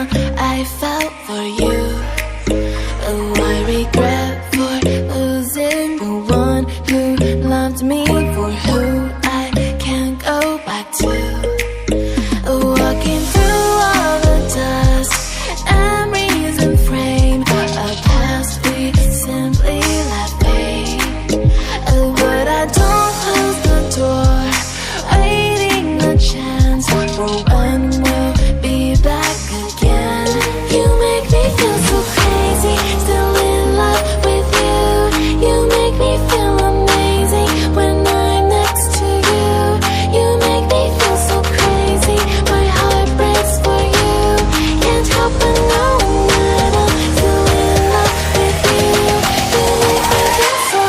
I felt for you. Oh, I regret for losing the one who loved me, for who I can't go back to. Walking through all the dust, memories and frame, a past we simply let fade. But I don't close the door, waiting a chance for when we'll be back again. You make me feel so crazy, still in love with you. You make me feel amazing when I'm next to you. You make me feel so crazy, my heart breaks for you. Can't help but know that I'm still in love with you. You make me feel so.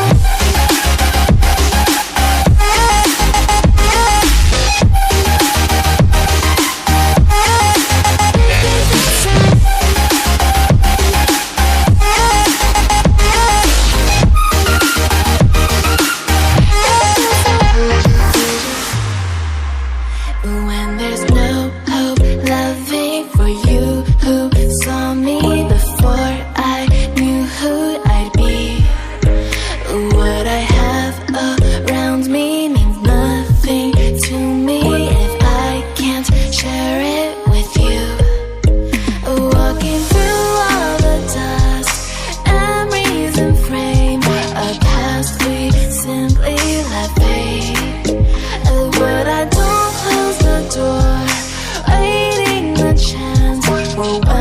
When there's no hope, loving for you who saw me before I knew who I'd be. What I have around me means nothing to me if I can't share it with you. Walking through all the dust, memories and frame, a past we simply let fade. But I don't close the door, waiting a chance for when